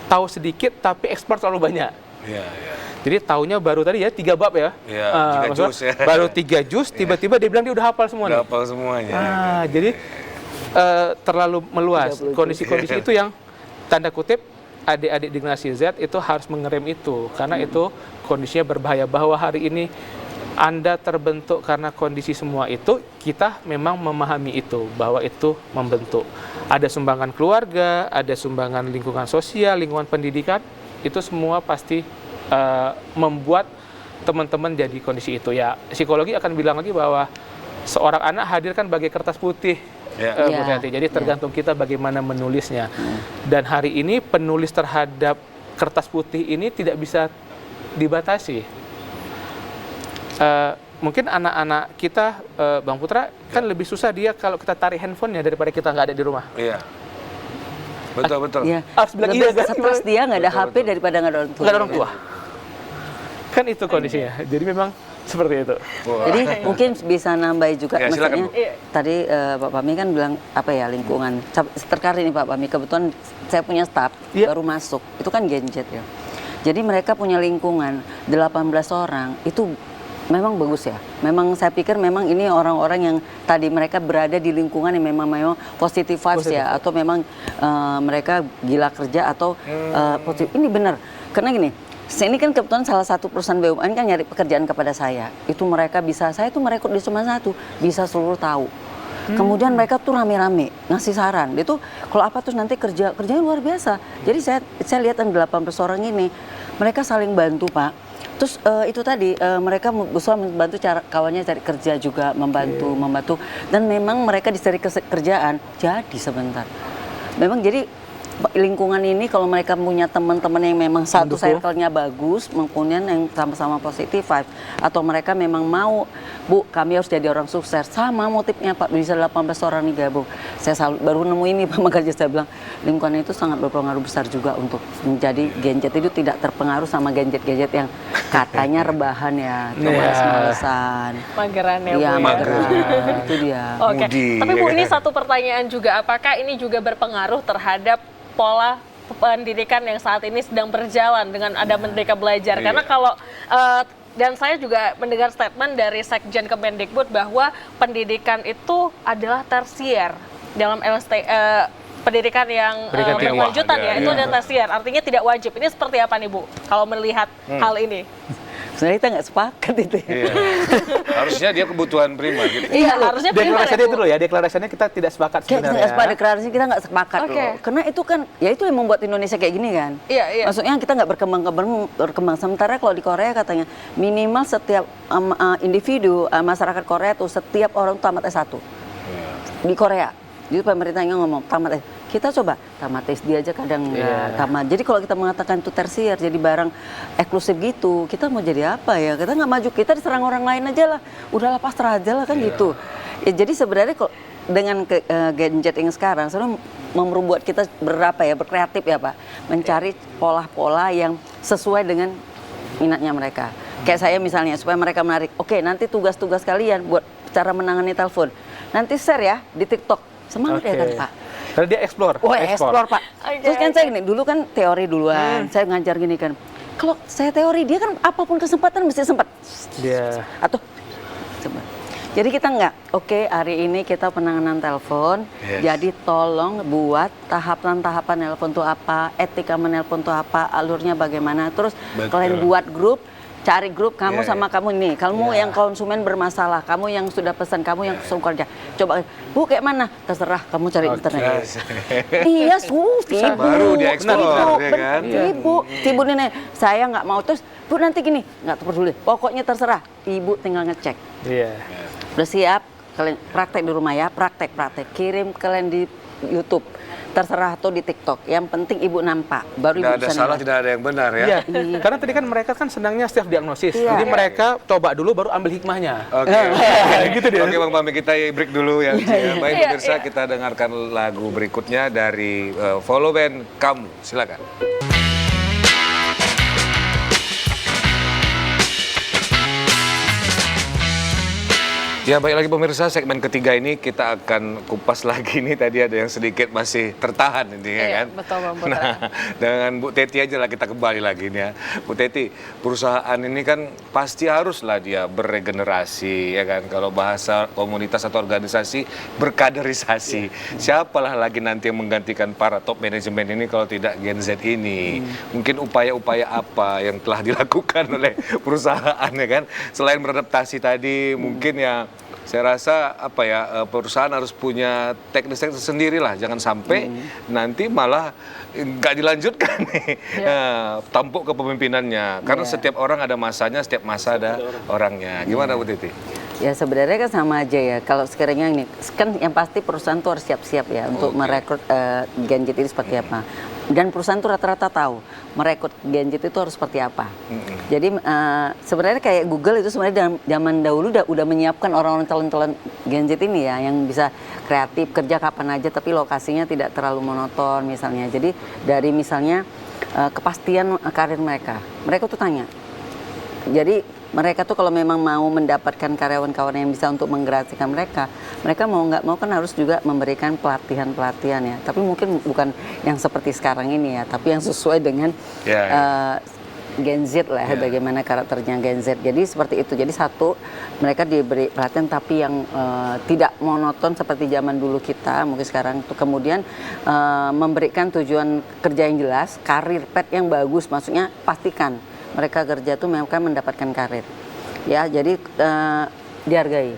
tahu sedikit tapi ekspor terlalu banyak. Iya, iya. Jadi taunya baru tadi ya 3 bab ya. Iya, 3 maksudnya juz ya. Baru 3 juz, tiba-tiba dia bilang dia udah hafal semua Udah nih. hafal semuanya. Jadi terlalu meluas. Kondisi-kondisi itu yang tanda kutip adik-adik di generasi Z itu harus mengerem itu, karena itu kondisinya berbahaya. Bahwa hari ini Anda terbentuk karena kondisi semua itu, kita memang memahami itu, bahwa itu membentuk. Ada sumbangan keluarga, ada sumbangan lingkungan sosial, lingkungan pendidikan, itu semua pasti membuat teman-teman jadi kondisi itu. Ya, psikologi akan bilang lagi bahwa seorang anak hadir kan bagai kertas putih, Bu Teti. Jadi tergantung kita bagaimana menulisnya. Dan hari ini penulis terhadap kertas putih ini tidak bisa dibatasi. Mungkin anak-anak kita, Bang Putra, kan lebih susah dia kalau kita tarik handphonenya daripada kita nggak ada di rumah. Iya. Betul. Iya. Harus bilang Lebih iya kan? stres dia nggak ada HP daripada nggak ada orang tua. Nggak ada orang tua. Kan itu kondisinya. Jadi memang seperti itu. Wah. Jadi mungkin bisa nambahin juga, Ya, silakan, maksudnya tadi Pak Pami kan bilang apa ya, lingkungan. Terkait ini Pak Pami, kebetulan saya punya staff baru masuk, itu kan Gen Z ya. Jadi mereka punya lingkungan 18 orang, itu memang bagus ya. Memang saya pikir memang ini orang-orang yang tadi mereka berada di lingkungan yang memang positive vibes ya, atau memang mereka gila kerja atau positif. Ini benar, karena gini. Ini kan kebetulan salah satu perusahaan BUMN kan nyari pekerjaan kepada saya. Itu mereka bisa, saya tuh merekrut di cuma satu, bisa seluruh tahu. Kemudian mereka tuh rame-rame ngasih saran. Itu kalau apa terus nanti kerjanya luar biasa. Jadi saya lihat yang 18 orang ini, mereka saling bantu Pak. Terus itu tadi mereka berusaha membantu kawannya cari kerja juga, membantu. Dan memang mereka dicari kerjaan jadi sebentar. Memang jadi lingkungan ini kalau mereka punya teman-teman yang memang satu circle-nya bagus, kemudian yang sama-sama positif vibe, atau mereka memang mau, Bu, kami harus jadi orang sukses, sama motifnya Pak, bisa 18 orang nih gabung. Saya baru nemu ini Pak, makanya saya bilang lingkungan itu sangat berpengaruh besar juga untuk menjadi Gen Z itu tidak terpengaruh sama gadget-gadget yang katanya rebahan ya, males-malesan. Mageran ya, Iya, Bu. mageran. Itu dia. Oke, tapi Bu, ini satu pertanyaan juga, apakah ini juga berpengaruh terhadap pola pendidikan yang saat ini sedang berjalan dengan ada Merdeka Belajar? Karena kalau dan saya juga mendengar statement dari Sekjen Kemendikbud bahwa pendidikan itu adalah tersier dalam pendidikan yang berkelanjutan ya, itu adalah tersier, artinya tidak wajib. Ini seperti apa nih Bu, kalau melihat hal ini? Sebenarnya kita nggak sepakat itu ya. Iya. Harusnya dia kebutuhan primer gitu. Iya, harusnya primer Deklarasinya itu loh ya, deklarasinya kita tidak sepakat sebenarnya. Deklarasi kita nggak sepakat loh. Karena itu kan, ya itu yang membuat Indonesia kayak gini kan. Iya. Maksudnya kita nggak berkembang. Sementara kalau di Korea katanya minimal setiap individu masyarakat Korea tuh setiap orang tamat S1. Di Korea. Jadi pemerintahnya ngomong tamat S1. Kita coba tamat SD aja kadang nggak tamat. Jadi kalau kita mengatakan itu tersier, jadi barang eksklusif gitu, kita mau jadi apa ya? Kita nggak maju, kita diserang orang lain aja lah. Udahlah pasrah aja lah kan gitu. Ya, jadi sebenarnya kok dengan Gen Z yang sekarang, sebenarnya membuat kita berkreatif ya Pak, mencari pola-pola yang sesuai dengan minatnya mereka. Kayak saya misalnya, supaya mereka menarik. Oke, nanti tugas-tugas kalian buat cara menangani telepon. Nanti share ya di TikTok. Semangat ya kan Pak? Karena dia explore. Explore Pak. Terus kan saya gini, dulu kan teori duluan, saya ngajar gini kan. Kalau saya teori, dia kan apapun kesempatan mesti sempat. Atau sempat. Jadi kita nggak, oke hari ini kita penanganan telepon, jadi tolong buat tahapan-tahapan telepon itu apa, etika menelpon itu apa, alurnya bagaimana, terus kalian buat grup, cari grup kamu sama kamu nih, kamu yang konsumen bermasalah, kamu yang sudah pesan, kamu yang suka kerja, coba Bu kayak mana, terserah kamu cari internet. Iya sibuk, baru diekspor ya kan, sibuk nih, saya nggak mau, terus Bu nanti gini, nggak peduli, pokoknya terserah, Ibu tinggal ngecek. Udah siap, kalian praktek di rumah ya, praktek, kirim kalian di YouTube, terserah atau di TikTok. Yang penting Ibu nampak, baru Ibu bisa Tidak ada salah, tidak ada yang benar ya. Karena tadi kan mereka kan senangnya self diagnosis. Jadi mereka coba dulu baru ambil hikmahnya. Oke. Gitu dia. Oke Bang Pami, kita break dulu ya. Baik pemirsa, kita dengarkan lagu berikutnya dari Follow Band Kamu. Silakan. Ya, baik lagi pemirsa, segmen ketiga ini kita akan kupas lagi nih. Tadi ada yang sedikit masih tertahan intinya kan. Betul Bang Putra. Nah, dengan Bu Teti aja lah kita kembali lagi nih ya. Bu Teti, perusahaan ini kan pasti haruslah dia beregenerasi ya kan. Kalau bahasa komunitas atau organisasi berkaderisasi. Siapalah lagi nanti yang menggantikan para top manajemen ini kalau tidak Gen Z ini. Mungkin upaya-upaya apa yang telah dilakukan oleh perusahaan ya kan. Selain beradaptasi tadi, mungkin ya saya rasa perusahaan harus punya teknis sendiri lah, jangan sampai nanti malah nggak dilanjutkan nih tampuk kepemimpinannya, karena setiap orang ada masanya, setiap masa ada orangnya. Gimana Bu Titi? Ya sebenarnya kan sama aja ya. Kalau sekiranya ini kan yang pasti perusahaan tuh harus siap-siap ya untuk merekrut Gen Z ini seperti apa. Dan perusahaan tuh rata-rata tahu merekrut Gen Z itu harus seperti apa. Jadi sebenarnya kayak Google itu sebenarnya zaman dahulu udah menyiapkan orang-orang talent-talent Gen Z ini ya, yang bisa kreatif, kerja kapan aja tapi lokasinya tidak terlalu monoton misalnya. Jadi dari misalnya kepastian karir mereka tuh tanya. Jadi mereka tuh kalau memang mau mendapatkan karyawan-karyawan yang bisa untuk menggerakkan mereka mau nggak mau kan harus juga memberikan pelatihan-pelatihan ya. Tapi mungkin bukan yang seperti sekarang ini ya, tapi yang sesuai dengan Gen Z lah, bagaimana karakternya Gen Z. Jadi seperti itu. Jadi satu, mereka diberi pelatihan tapi yang tidak monoton seperti zaman dulu kita, mungkin sekarang. Kemudian memberikan tujuan kerja yang jelas, karir path yang bagus, maksudnya pastikan mereka kerja tuh mereka mendapatkan karir. Ya, jadi dihargai.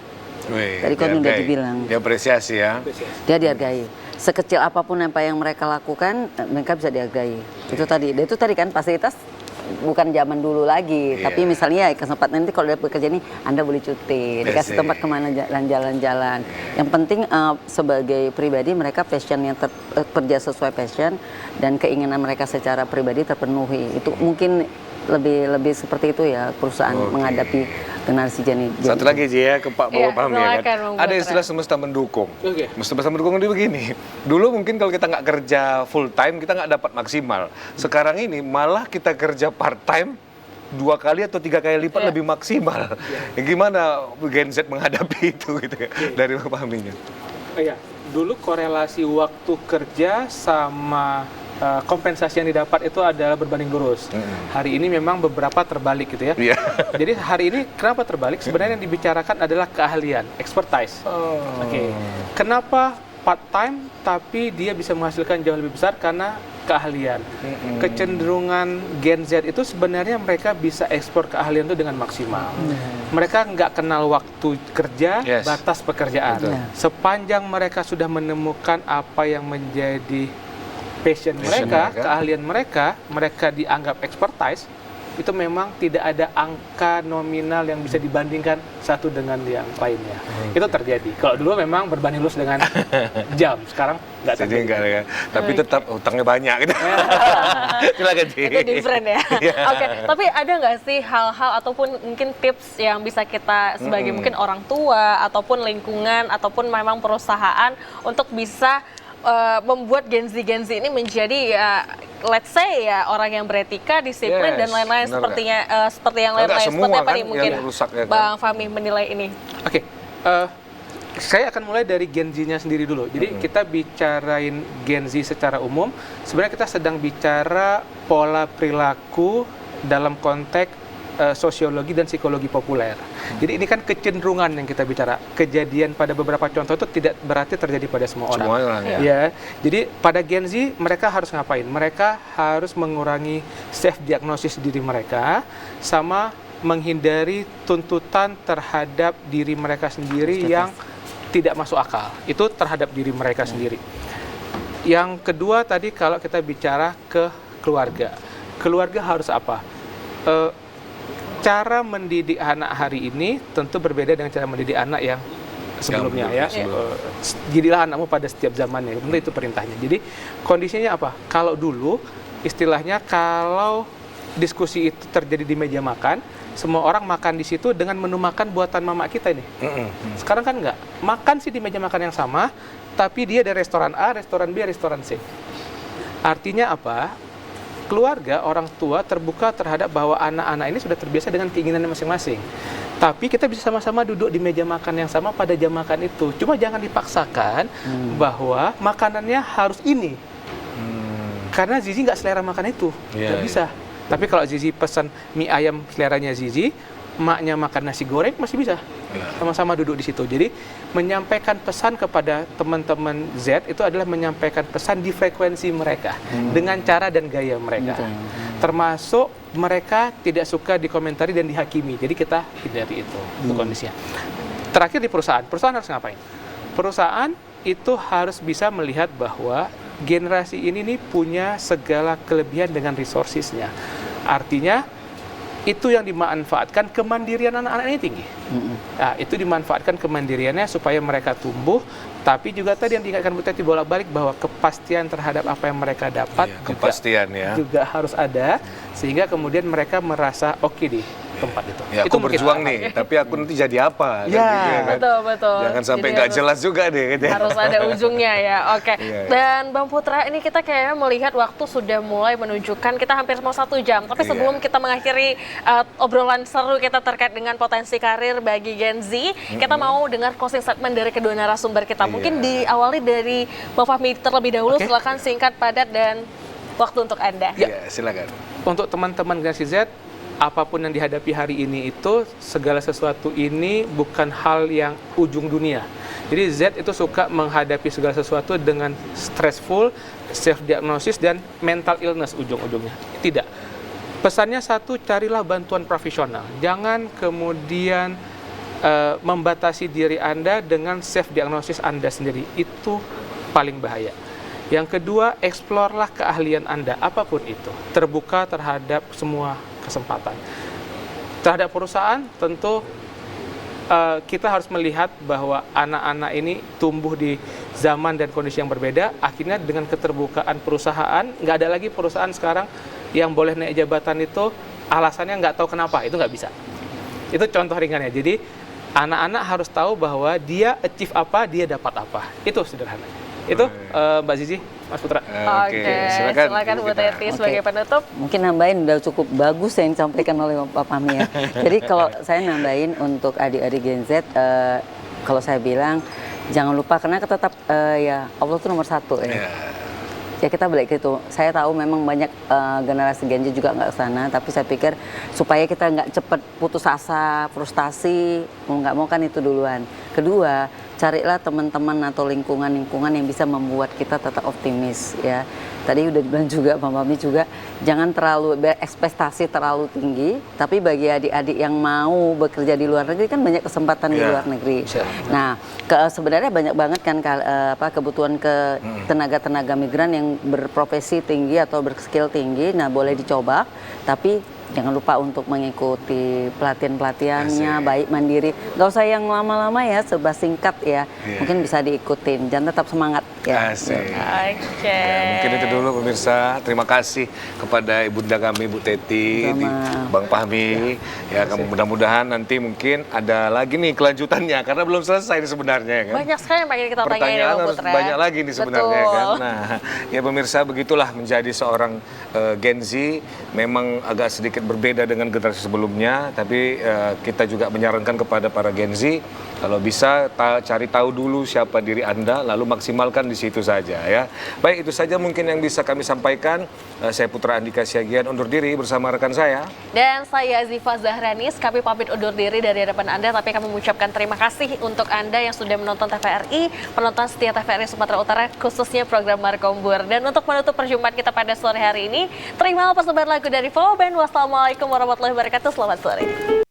Tadi kan udah dibilang. Diapresiasi ya. Dia dihargai. Sekecil apapun apa yang mereka lakukan, mereka bisa dihargai. Itu tadi kan fasilitas bukan zaman dulu lagi, tapi misalnya ya kesempatan nanti kalau udah bekerja ini Anda boleh cuti, dikasih tempat kemana jalan-jalan. Yang penting sebagai pribadi mereka passionnya kerja sesuai passion dan keinginan mereka secara pribadi terpenuhi. Itu mungkin lebih seperti itu ya perusahaan menghadapi generasi Gen Z. Satu lagi Ji ya, ke Pak Pahmi ya kan. Ada Putra. istilah semesta mendukung. Semesta mendukung itu begini. Dulu mungkin kalau kita nggak kerja full time, kita nggak dapat maksimal. Sekarang ini malah kita kerja part time 2 kali atau 3 kali lipat lebih maksimal. Gimana Gen Z menghadapi itu gitu ya, dari Pak Pahminya? Iya, dulu korelasi waktu kerja sama kompensasi yang didapat itu adalah berbanding lurus. Hari ini memang beberapa terbalik gitu ya. Jadi hari ini kenapa terbalik? Sebenarnya yang dibicarakan adalah keahlian, expertise. Kenapa part time tapi dia bisa menghasilkan jauh lebih besar? Karena keahlian. Kecenderungan Gen Z itu sebenarnya mereka bisa ekspor keahlian itu dengan maksimal. Mereka nggak kenal waktu kerja, batas pekerjaan. Sepanjang mereka sudah menemukan apa yang menjadi passion mereka, keahlian mereka dianggap expertise, itu memang tidak ada angka nominal yang bisa dibandingkan satu dengan yang lainnya. Itu terjadi. Kalau dulu memang berbanding lurus dengan jam, sekarang nggak terjadi. Enggak ya. Tapi tetap utangnya banyak gitu. Silakan Ji. Itu different ya. Oke, tapi ada nggak sih hal-hal ataupun mungkin tips yang bisa kita sebagai mungkin orang tua ataupun lingkungan ataupun memang perusahaan untuk bisa membuat Gen Z ini menjadi let's say ya orang yang beretika, disiplin dan lain-lain seperti yang lain-lain. Seperti apa nih mungkin Bang Fahmi menilai ini? Oke, saya akan mulai dari Gen Z-nya sendiri dulu. Jadi kita bicarain Gen Z secara umum, sebenarnya kita sedang bicara pola perilaku dalam konteks sosiologi dan psikologi populer. Jadi ini kan kecenderungan yang kita bicara. Kejadian pada beberapa contoh itu tidak berarti terjadi pada semua orang. Ya. Jadi pada Gen Z mereka harus ngapain? Mereka harus mengurangi self diagnosis diri mereka sama menghindari tuntutan terhadap diri mereka sendiri yang tidak masuk akal. Itu terhadap diri mereka sendiri. Yang kedua tadi kalau kita bicara ke keluarga. Keluarga harus apa? Cara mendidik anak hari ini tentu berbeda dengan cara mendidik anak yang sebelumnya ya. Jadilah anakmu pada setiap zamannya. Tentu itu perintahnya. Jadi kondisinya apa? Kalau dulu istilahnya kalau diskusi itu terjadi di meja makan, semua orang makan di situ dengan menu makan buatan mama kita ini. Sekarang kan enggak. Makan sih di meja makan yang sama, tapi dia dari restoran A, restoran B, restoran C. Artinya apa? Keluarga, orang tua terbuka terhadap bahwa anak-anak ini sudah terbiasa dengan keinginannya masing-masing. Tapi kita bisa sama-sama duduk di meja makan yang sama pada jam makan itu. Cuma jangan dipaksakan bahwa makanannya harus ini. Karena Zizi nggak selera makan itu, nggak bisa. Tapi kalau Zizi pesan mie ayam seleranya Zizi, maknya makan nasi goreng masih bisa. Sama-sama duduk di situ. Jadi menyampaikan pesan kepada teman-teman Z itu adalah menyampaikan pesan di frekuensi mereka dengan cara dan gaya mereka. Termasuk mereka tidak suka dikomentari dan dihakimi. Jadi kita hindari itu kondisinya. Terakhir di perusahaan harus ngapain? Perusahaan itu harus bisa melihat bahwa generasi ini nih punya segala kelebihan dengan resourcesnya. Artinya itu yang dimanfaatkan, kemandirian anak-anak ini tinggi. Nah, itu dimanfaatkan kemandiriannya supaya mereka tumbuh, tapi juga tadi yang diingatkan Bu Teti bolak-balik bahwa kepastian terhadap apa yang mereka dapat juga harus ada, sehingga kemudian mereka merasa oke di tempat itu. Ya, itu aku berjuang nih, tapi aku nanti jadi apa? Betul. Jangan sampai nggak jelas juga deh. Gitu. Harus ada ujungnya ya, oke. Dan Bang Putra, ini kita kayaknya melihat waktu sudah mulai menunjukkan kita hampir mau 1 jam. Tapi sebelum kita mengakhiri obrolan seru kita terkait dengan potensi karir bagi Gen Z, kita mau dengar closing statement dari kedua narasumber kita. Mungkin diawali dari Bang Fahmi terlebih dahulu, silakan singkat, padat, dan waktu untuk Anda. Ya, silakan. Untuk teman-teman generasi Z, apapun yang dihadapi hari ini itu, segala sesuatu ini bukan hal yang ujung dunia. Jadi Z itu suka menghadapi segala sesuatu dengan stressful, self-diagnosis, dan mental illness ujung-ujungnya. Tidak. Pesannya satu, carilah bantuan profesional. Jangan kemudian membatasi diri Anda dengan self-diagnosis Anda sendiri. Itu paling bahaya. Yang kedua, eksplorlah keahlian Anda, apapun itu. Terbuka terhadap semua kesempatan. Terhadap perusahaan, tentu kita harus melihat bahwa anak-anak ini tumbuh di zaman dan kondisi yang berbeda. Akhirnya dengan keterbukaan perusahaan, nggak ada lagi perusahaan sekarang yang boleh naik jabatan itu alasannya nggak tahu kenapa, itu nggak bisa. Itu contoh ringannya. Jadi anak-anak harus tahu bahwa dia achieve apa, dia dapat apa. Itu sederhananya. Itu Mbak Zizi, Mas Putra. Oke, silakan Bu Teti sebagai penutup. Mungkin nambahin udah cukup bagus yang disampaikan oleh Pak Fahmi ya. Jadi kalau saya nambahin untuk adik-adik Gen Z, kalau saya bilang jangan lupa, karena tetap ya Allah itu nomor 1 ya. Ya kita balik gitu. Saya tahu memang banyak generasi Gen Z juga nggak ke sana, tapi saya pikir supaya kita nggak cepat putus asa, frustasi, mau nggak mau kan itu duluan. Kedua, carilah teman-teman atau lingkungan-lingkungan yang bisa membuat kita tetap optimis ya. Tadi udah dibilang juga Pak Fahmi juga, jangan terlalu ekspektasi terlalu tinggi, tapi bagi adik-adik yang mau bekerja di luar negeri kan banyak kesempatan di luar negeri. Nah, sebenarnya banyak banget kan kebutuhan ke tenaga-tenaga migran yang berprofesi tinggi atau berskill tinggi. Nah, boleh dicoba, tapi jangan lupa untuk mengikuti pelatihan-pelatihannya, baik mandiri. Gak usah yang lama-lama ya, serba singkat ya. Mungkin bisa diikutin, jangan tetap semangat ya. Mungkin itu dulu pemirsa. Terima kasih kepada ibunda kami Bu Teti, Bang Fahmi. Ya, kamu mudah-mudahan nanti mungkin ada lagi nih kelanjutannya, karena belum selesai nih sebenarnya kan. Banyak sekali yang pengen kita tanyain ya Bang Putra. Banyak lagi nih sebenarnya kan. Nah, ya pemirsa, begitulah menjadi seorang Gen Z. Memang agak sedikit berbeda dengan generasi sebelumnya, tapi kita juga menyarankan kepada para Gen Z, kalau bisa cari tahu dulu siapa diri Anda, lalu maksimalkan di situ saja ya. Baik, itu saja mungkin yang bisa kami sampaikan. Saya Putra Andika Siagian undur diri bersama rekan saya. Dan saya Ziva Zahranis, kami pamit undur diri dari hadapan Anda, tapi kami mengucapkan terima kasih untuk Anda yang sudah menonton TVRI, penonton setia TVRI Sumatera Utara, khususnya program Markombur. Dan untuk menutup perjumpaan kita pada sore hari ini, terima persembahan lagu dari Flow Band. Wassalamualaikum warahmatullahi wabarakatuh. Selamat sore.